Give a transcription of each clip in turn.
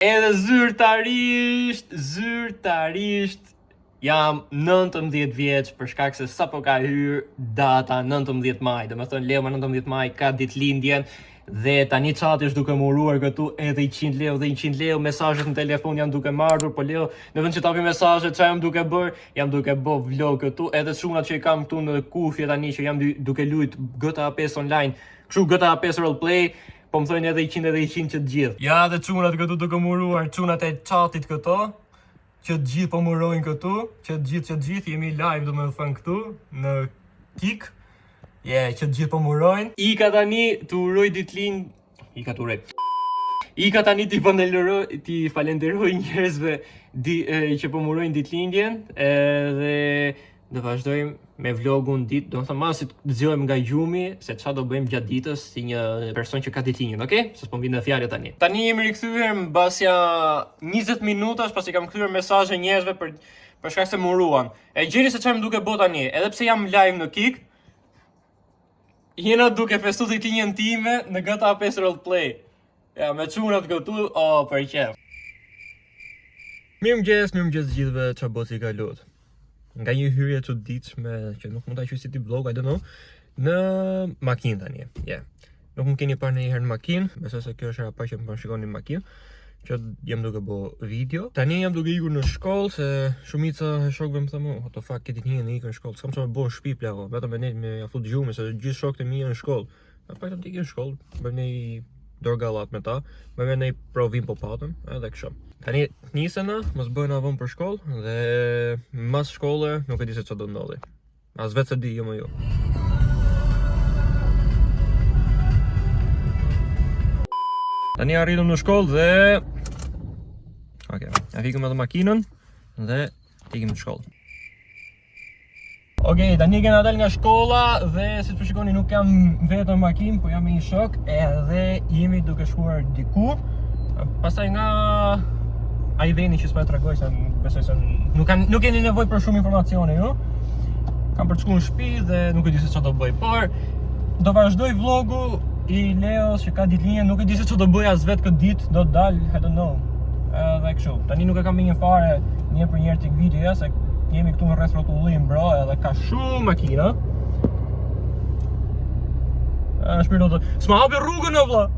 Edhe zyrtarisht jam 19 vjeç për shkak se sapo ka hyrë data 19 maj. Domethënë Lema 19 maj ka ditëlindjen dhe tani çati është duke muruar këtu edhe 100 leu dhe 100 leu, mesazhet në telefon janë duke marrur, po Leo, në vend që t'api mesazhet, çfarë jam duke bër? Jam duke bë vlog këtu, edhe çunat që i kam këtu në kufje tani që jam duke luajt GTA 5 online, kështu GTA 5 roleplay. Po më thojnë edhe 100 edhe 100 që të gjithë. Ja dhe çunat këtu duke muruar, çunat e çatit këto, që të gjithë po murojnë këtu, që të gjithë jemi live domethënë këtu në Kik. Që të gjithë po murojnë. Ika tani të uroj ditëlind, Ika tani t'i falenderoj njerëzve që po murojnë ditëlindjen, edhe do vazhdojmë me vlogun ditë, do të thënë masi të zgjohem nga gjumi se çfarë do bëjmë gjatë ditës si një person që ka ditëlindjen, okay? Se s'po vjen në fjalë tani. Tani jemi rikthyer mbasja 20 minutash pasi kam kthyer mesazhe njerëzve për shkak se muruan. E gjeni se çfarë më duke bë tani, edhe pse jam live në Kik, jena duke festu ditëlindjen time në GTA 5 roleplay. Ja, me çunat këtu, për qef. Mirëmëngjes gjithëve, çfarë bëhet si kalot? Nga një hyrje të çuditshme që nuk mund ta quaj si tip vlog, I don't know, në makinë tani. Nuk më keni parë ndonjëherë në makinë, besoj se kjo është hera parë që më shikoni në makinë, që jam duke bë video. Tani jam duke ikur në shkollë se shumica e shokëve më thanë, "What the fuck, ke ditëlindjen e ikën në shkollë, s'kam çfarë bën në shtëpi plako, vetëm me ja fut gjumin se gjithë shokët e mi janë në shkollë." Pa të ikën në shkollë, bëjmë një dorgallat me ta, bëjmë një provim po patëm, edhe kështu. Tani nisena, mos bëjnë avon për shkollë dhe mas shkolle nuk e di se çfarë do ndodhi. As vetë se di, jo më jo. Tani arritëm në shkollë dhe ja fikëm edhe makinën dhe ikim në shkollë. Tani kena dal nga shkolla dhe si të shikoni nuk jam vetëm në makinë, po jam me një shok edhe jemi duke shkuar diku. Pastaj nga ai veni që s'po e tregoj se besoj se nuk keni nevojë për shumë informacione, jo? Kam për të shkuar në shtëpi dhe nuk e di se çfarë do bëj, por do vazhdoj vlogu i Leos që ka ditëlindjen, nuk e di se çfarë do bëj as vetë këtë ditë, do të dal, I don't know. Edhe kështu. Tani nuk e kam një fare një për njëherë tek videoja se jemi këtu në rreth rrotullim bro, edhe ka shumë makina. Shpirto, s'ma hapi rrugën o vlla.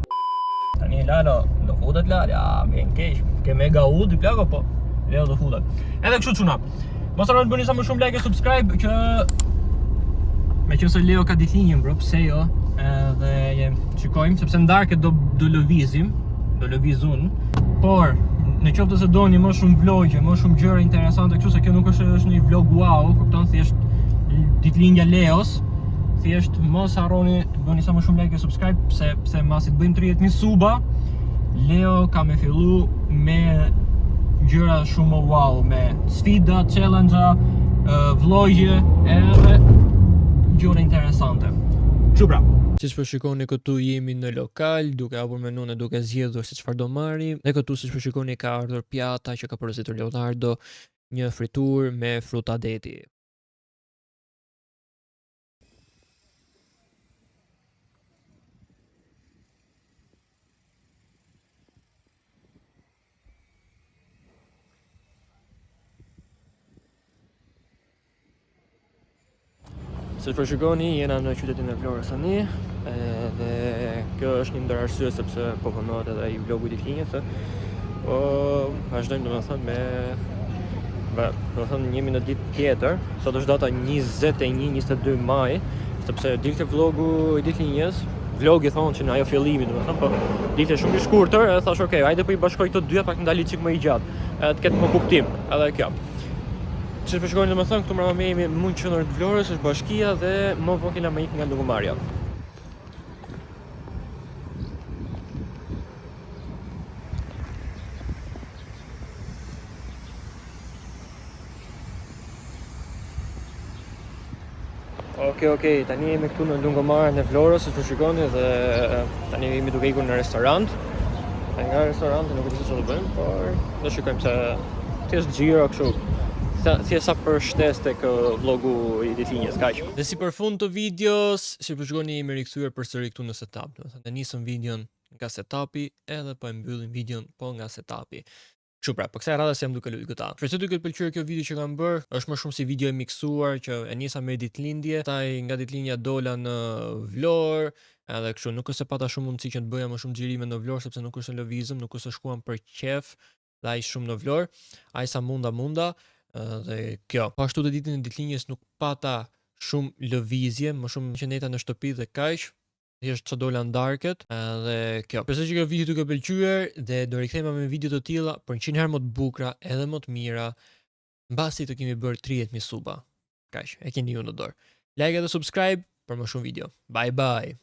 Tani Lalo, do futet Lala, me në keq, ke mega udi plako po. Leo do futet. Edhe kështu çuna. Mos harroni të bëni sa më shumë like e subscribe që meqense Leo ka ditëlindjen bro, pse jo? Edhe shikojmë sepse ndarke do lëvizun. Por në qoftë se doni më shumë vlogje, më shumë gjëra interesante kështu se kjo nuk është një vlog wow, kupton, thjesht ditëlindja Leos. Thjesht mos harroni të bëni sa më shumë like e subscribe pse masi të bëjmë 30.000 suba, Leo ka me fillu me gjëra shumë wow, me sfida, challenge-a, vlogje edhe gjëra interesante. Kështu pra. Siç po shikoni këtu jemi në lokal, duke hapur menun e duke zgjedhur se çfarë do marrim. Dhe këtu siç po shikoni ka ardhur pjata që ka porositur Leonardo, një fritur me fruta deti. Siç po shikoni, jena në qytetin e Florës tani, dhe kjo është një ndër arsye sepse po punohet edhe ai vlogu i ditëlindjes, po vazhdojmë domethënë jemi në ditë tjetër, sot është data 21-22 maj, sepse dilte vlogu i ditëlindjes, vlogi thonë që në ajo fillimi domethënë, po dilte shumë i shkurtër, edhe thash okay, hajde po i bashkoj këto dyja pak ndali çik më i gjatë, edhe të ketë më kuptim, edhe kjo. Që të shkojnë domethënë këtu mbrapa me jemi mund qendër të Vlorës, është bashkia dhe më vogël më ik nga Lugëmarrja. Okej, tani jemi këtu në Lugëmarrjen e Vlorës, siç po shikoni dhe tani jemi duke ikur në restorant. Nga restoranti nuk e di se çfarë do bëjmë, por do shikojmë se thjesht xhiro kështu. Thjesht sa për shtesë tek vlogu i ditëlindjes, kaq. Dhe si përfund të videos, si po shikoni jemi rikthyer përsëri këtu në setup. Do të thënë nisëm videon nga setupi edhe po e mbyllim videon po nga setupi. Kështu pra, për kësaj radhe se jam duke luajtur këta. Shpresoj të ketë pëlqyer kjo video që kam bërë. Është më shumë si video e miksuar që e nisa me ditëlindje, taj nga ditëlindja dola në Vlorë, edhe kështu nuk është se pata shumë mundësi që të bëja më shumë xhirime në Vlorë sepse nuk është se lëvizëm, nuk është se shkuam për qef dhe ai shumë në Vlorë, ai sa munda dhe kjo. Po ashtu të ditën e ditëlindjes nuk pata shumë lëvizje, më shumë që neta në shtëpi dhe kaq. Thjesht çdo dola ndarket edhe kjo. Besoj që kjo video t'ju ka pëlqyer dhe do rikthehemi me video të tilla për 100 herë më të bukura edhe më të mira mbasi të kemi bërë 30.000 suba. Kaq, e keni ju në dorë. Like dhe subscribe për më shumë video. Bye bye.